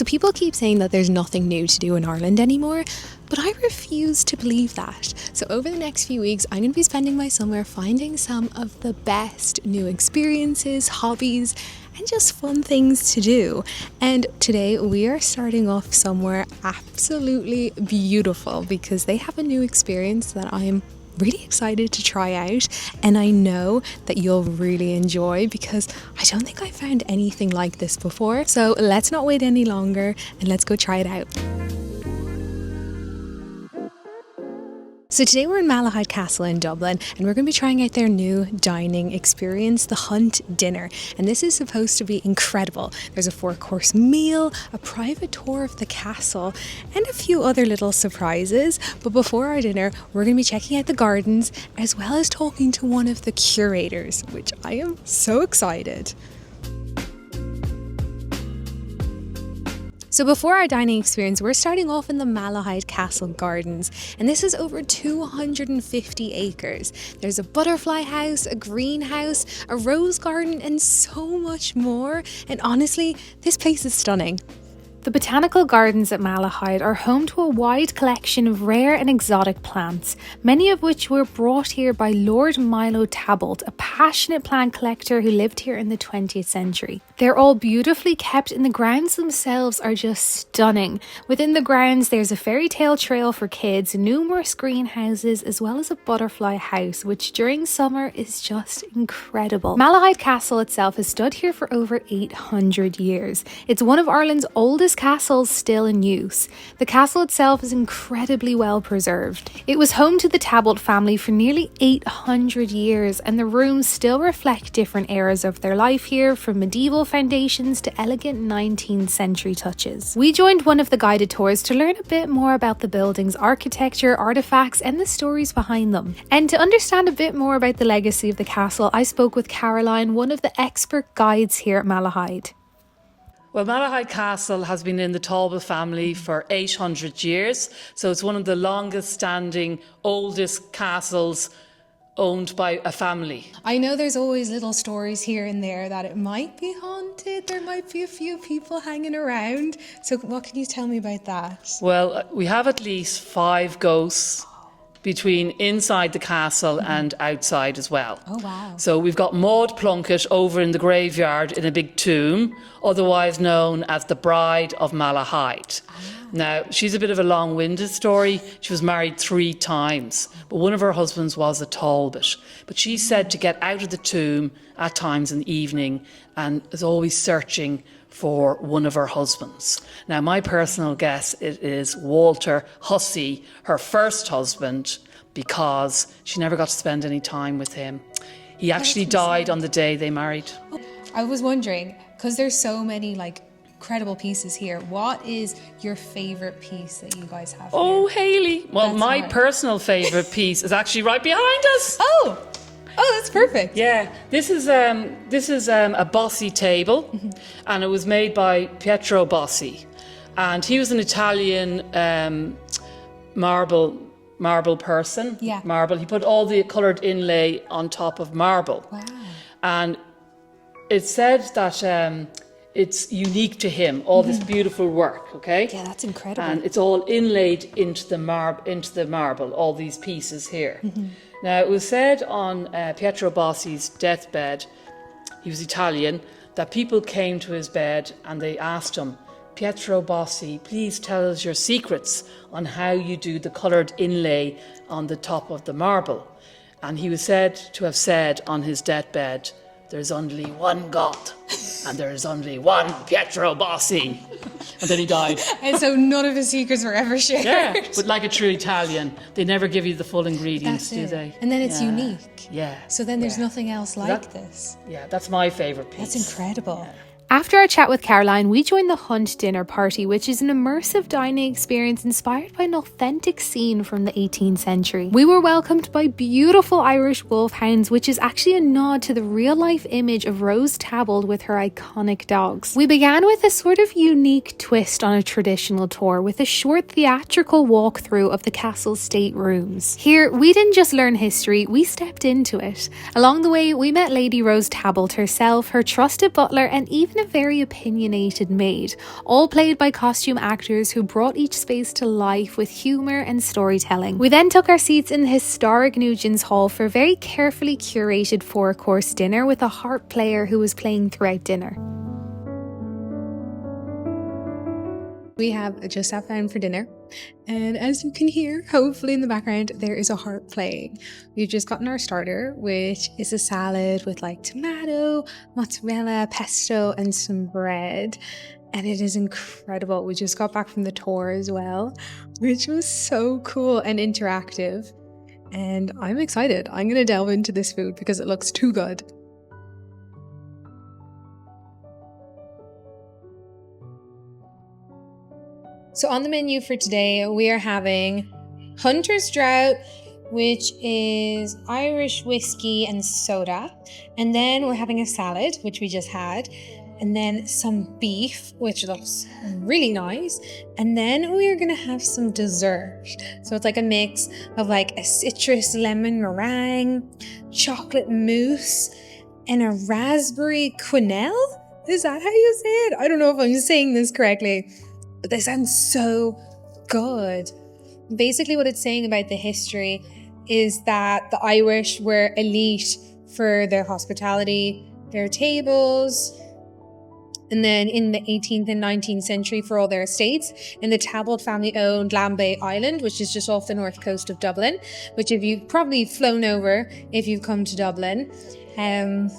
So people keep saying that there's nothing new to do in Ireland anymore, but I refuse to believe that. So over the next few weeks, I'm going to be spending my summer finding some of the best new experiences, hobbies, and just fun things to do. And today we are starting off somewhere absolutely beautiful because they have a new experience that I'm really excited to try out, and I know that you'll really enjoy because I don't think I found anything like this before. So let's not wait any longer and let's go try it out. So today we're in Malahide Castle in Dublin, and we're going to be trying out their new dining experience, the Hunt Dinner. And this is supposed to be incredible. There's a 4-course meal, a private tour of the castle, and a few other little surprises. But before our dinner, we're going to be checking out the gardens, as well as talking to one of the curators, which I am so excited. So before our dining experience, we're starting off in the Malahide Castle gardens, and this is over 250 acres. There's a butterfly house, a greenhouse, a rose garden, and so much more. And honestly, this place is stunning. The botanical gardens at Malahide are home to a wide collection of rare and exotic plants, many of which were brought here by Lord Milo Tabolt, a passionate plant collector who lived here in the 20th century. They're all beautifully kept, and the grounds themselves are just stunning. Within the grounds, there's a fairy tale trail for kids, numerous greenhouses, as well as a butterfly house, which during summer is just incredible. Malahide Castle itself has stood here for over 800 years. It's one of Ireland's oldest castles still in use. The castle itself is incredibly well preserved. It was home to the Tabolt family for nearly 800 years, and the rooms still reflect different eras of their life here, from medieval foundations to elegant 19th century touches. We joined one of the guided tours to learn a bit more about the building's architecture, artifacts, and the stories behind them. And to understand a bit more about the legacy of the castle, I spoke with Caroline, one of the expert guides here at Malahide. Well, Malahide Castle has been in the Talbot family for 800 years, so it's one of the longest standing, oldest castles owned by a family. I know there's always little stories here and there that it might be haunted, there might be a few people hanging around. So what can you tell me about that? Well, we have at least 5 ghosts between inside the castle and outside as well. Oh, wow. So we've got Maud Plunkett over in the graveyard in a big tomb, otherwise known as the Bride of Malahide. Now, she's a bit of a long-winded story. She was married 3 times, but one of her husbands was a Talbot. But she's said to get out of the tomb at times in the evening and is always searching for one of her husbands. Now, my personal guess, it is Walter Hussey, her first husband, because she never got to spend any time with him. He actually died on the day they married. I was wondering, because there's so many incredible pieces here, what is your favourite piece that you guys have Oh, here? Hayley. Well, That's my right. personal favourite piece is actually right behind us. Oh, that's perfect. Yeah, this is a Bossi table, and it was made by Pietro Bossi, and he was an Italian marble person. Yeah. Marble. He put all the coloured inlay on top of marble. Wow. And it's said that it's unique to him, all this beautiful work. Okay. Yeah, that's incredible. And it's all inlaid into the marble. All these pieces here. Now, it was said on Pietro Bossi's deathbed, he was Italian, that people came to his bed and they asked him, Pietro Bossi, please tell us your secrets on how you do the coloured inlay on the top of the marble. And he was said to have said on his deathbed, there's only one God, and there's only one Pietro Bossi. And then he died. And so none of his secrets were ever shared. Yeah, but like a true Italian, they never give you the full ingredients, That's do it. they? And then it's Yeah. unique. Yeah. So then there's Yeah. nothing else like this. Yeah, that's my favourite piece. That's incredible. Yeah. After our chat with Caroline, we joined the Hunt Dinner Party, which is an immersive dining experience inspired by an authentic scene from the 18th century. We were welcomed by beautiful Irish wolfhounds, which is actually a nod to the real-life image of Rose Tabolt with her iconic dogs. We began with a sort of unique twist on a traditional tour with a short theatrical walkthrough of the castle's state rooms. Here, we didn't just learn history, we stepped into it. Along the way, we met Lady Rose Tabolt herself, her trusted butler, and even a very opinionated maid, all played by costume actors who brought each space to life with humour and storytelling. We then took our seats in the historic Nugent's Hall for a very carefully curated 4-course dinner with a harp player who was playing throughout dinner. We have just sat down for dinner, and as you can hear, hopefully in the background, there is a harp playing. We've just gotten our starter, which is a salad with like tomato, mozzarella, pesto, and some bread. And it is incredible. We just got back from the tour as well, which was so cool and interactive. And I'm excited. I'm going to delve into this food because it looks too good. So on the menu for today, we are having Hunter's Drought, which is Irish whiskey and soda. And then we're having a salad, which we just had. And then some beef, which looks really nice. And then we are gonna have some dessert. So it's like a mix of like a citrus lemon meringue, chocolate mousse, and a raspberry quenelle? Is that how you say it? I don't know if I'm saying this correctly, but they sound so good. Basically what it's saying about the history is that the Irish were elite for their hospitality, their tables, and then in the 18th and 19th century for all their estates. And the Talbot family owned Lambay Island, which is just off the north coast of Dublin, which if you've probably flown over if you've come to Dublin. And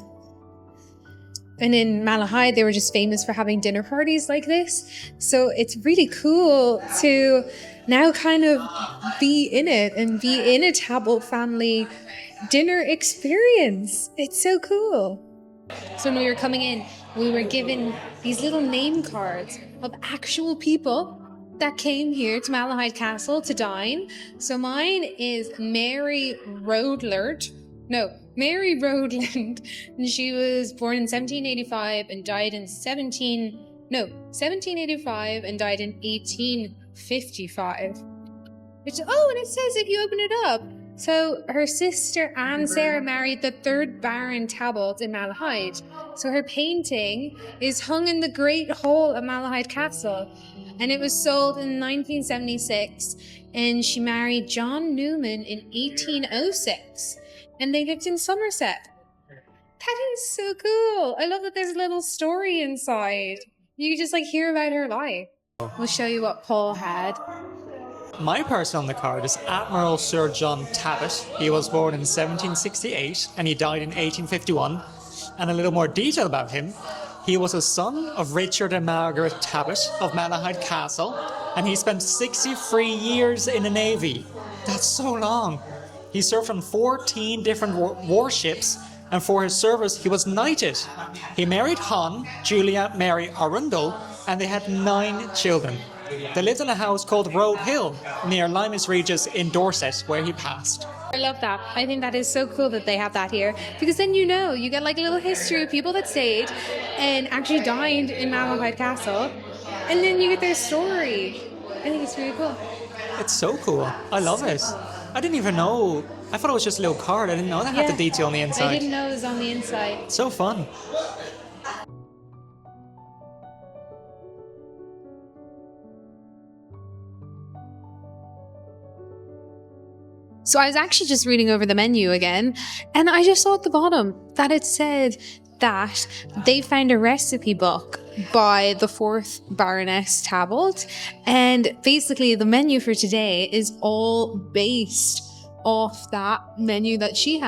in Malahide, they were just famous for having dinner parties like this. So it's really cool to now kind of be in it and be in a Talbot family dinner experience. It's so cool. So when we were coming in, we were given these little name cards of actual people that came here to Malahide Castle to dine. So mine is Mary Rodland, and she was born in 1785 and died in 1785 and died in 1855. And it says if you open it up, so her sister Anne Sarah married the 3rd Baron Talbot in Malahide. So her painting is hung in the Great Hall of Malahide Castle, and it was sold in 1976, and she married John Newman in 1806. And they lived in Somerset. That is so cool. I love that there's a little story inside. You just like hear about her life. We'll show you what Paul had. My person on the card is Admiral Sir John Talbot. He was born in 1768 and he died in 1851. And a little more detail about him. He was a son of Richard and Margaret Talbot of Malahide Castle, and he spent 63 years in the Navy. That's so long. He served on 14 different warships, and for his service he was knighted. He married Hon, Julia Mary Arundel, and they had 9 children. They lived in a house called Road Hill, near Limeys Regis in Dorset, where he passed. I love that. I think that is so cool that they have that here, because then you get like a little history of people that stayed and actually dined in Malahide Castle, and then you get their story. I think it's really cool. It's so cool. I love it. I didn't even know. I thought it was just a little card. I didn't know that had the detail on the inside. I didn't know it was on the inside. So fun. So I was actually just reading over the menu again, and I just saw at the bottom that it said that they found a recipe book by the 4th Baroness Talbot, and basically the menu for today is all based off that menu that she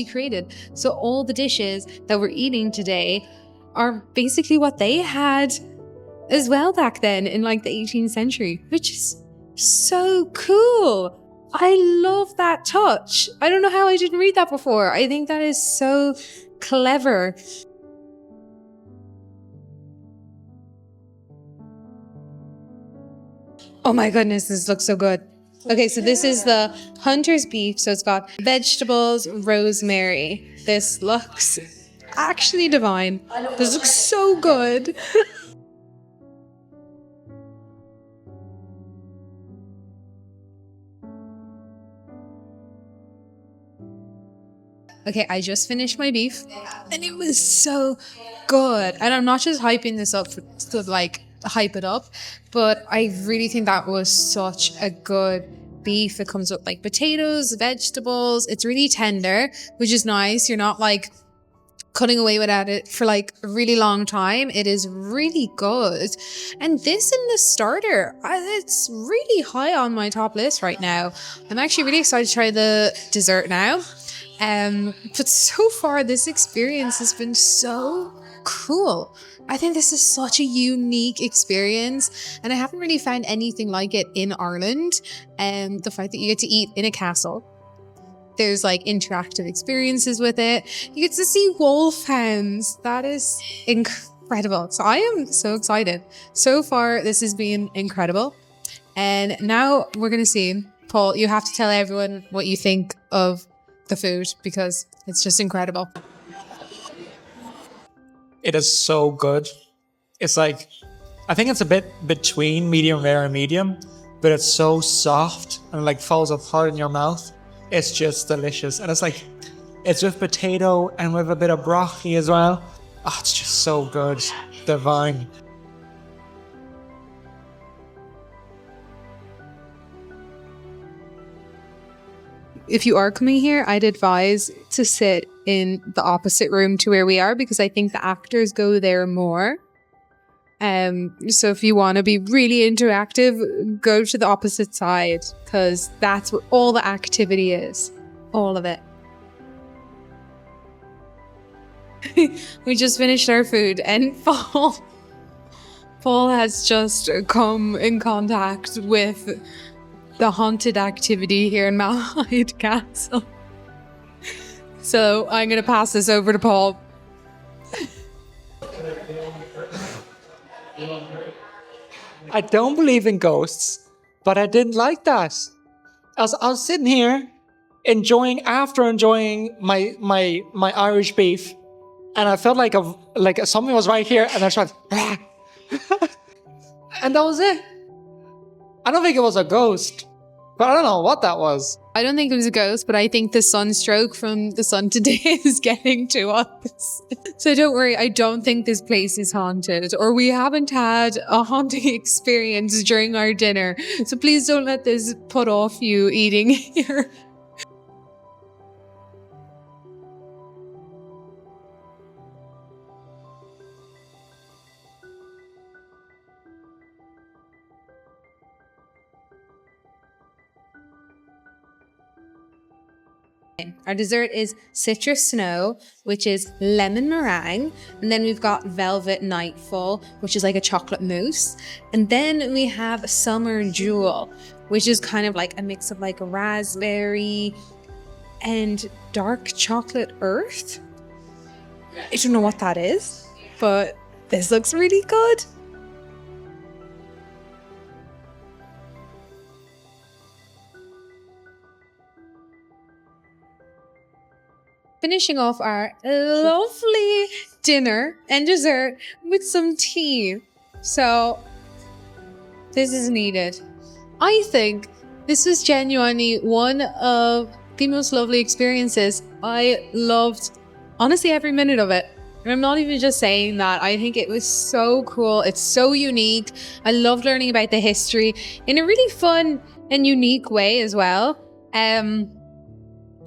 created. So all the dishes that we're eating today are basically what they had as well back then in like the 18th century, which is so cool. I love that touch. I don't know how I didn't read that before. I think that is so clever. Oh my goodness, this looks so good. Okay, so this is the Hunter's beef. So it's got vegetables, rosemary. This looks actually divine. This looks so good. Okay, I just finished my beef and it was so good. And I'm not just hyping this up to like hype it up, but I really think that was such a good beef. It comes with like potatoes, vegetables. It's really tender, which is nice. You're not like cutting away without it for like a really long time. It is really good. And this in the starter, it's really high on my top list right now. I'm actually really excited to try the dessert now. But so far this experience has been so cool. I think this is such a unique experience and I haven't really found anything like it in Ireland. The fact that you get to eat in a castle. There's like interactive experiences with it. You get to see wolfhounds. That is incredible. So I am so excited. So far, this has been incredible. And now we're going to see, Paul, you have to tell everyone what you think of the food because it's just incredible. It is so good. It's like, I think it's a bit between medium rare and medium, but it's so soft and like falls apart in your mouth. It's just delicious. And it's like, it's with potato and with a bit of broccoli as well. Oh, it's just so good. Divine. If you are coming here, I'd advise to sit in the opposite room to where we are because I think the actors go there more. So if you want to be really interactive, go to the opposite side because that's where all the activity is. All of it. We just finished our food and Paul has just come in contact with the haunted activity here in Malahide Castle. So I'm going to pass this over to Paul. I don't believe in ghosts, but I didn't like that. I was sitting here enjoying my Irish beef, and I felt like something was right here, and I tried, and that was it. I don't think it was a ghost, but I don't know what that was. I don't think it was a ghost, but I think the sunstroke from the sun today is getting to us. So don't worry, I don't think this place is haunted, or we haven't had a haunting experience during our dinner. So please don't let this put off you eating here. Our dessert is citrus snow, which is lemon meringue. And then we've got velvet nightfall, which is like a chocolate mousse. And then we have summer jewel, which is kind of like a mix of like a raspberry and dark chocolate earth. I don't know what that is, but this looks really good. Finishing off our lovely dinner and dessert with some tea. So this is needed. I think this was genuinely one of the most lovely experiences. I loved honestly every minute of it. And I'm not even just saying that. I think it was so cool. It's so unique. I loved learning about the history in a really fun and unique way as well.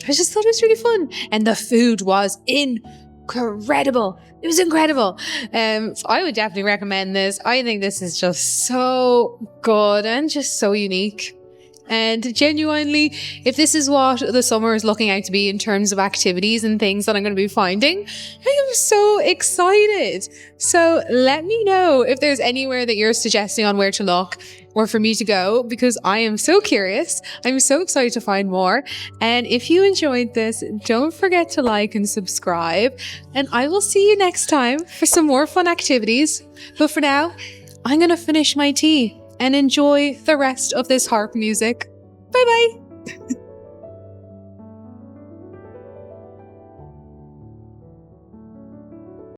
I just thought it was really fun. And the food was incredible. It was incredible. So I would definitely recommend this. I think this is just so good and just so unique. And genuinely, if this is what the summer is looking out to be in terms of activities and things that I'm going to be finding, I am so excited. So let me know if there's anywhere that you're suggesting on where to look or for me to go, because I am so curious. I'm so excited to find more. And if you enjoyed this, don't forget to like and subscribe. And I will see you next time for some more fun activities. But for now, I'm going to finish my tea and enjoy the rest of this harp music. Bye bye.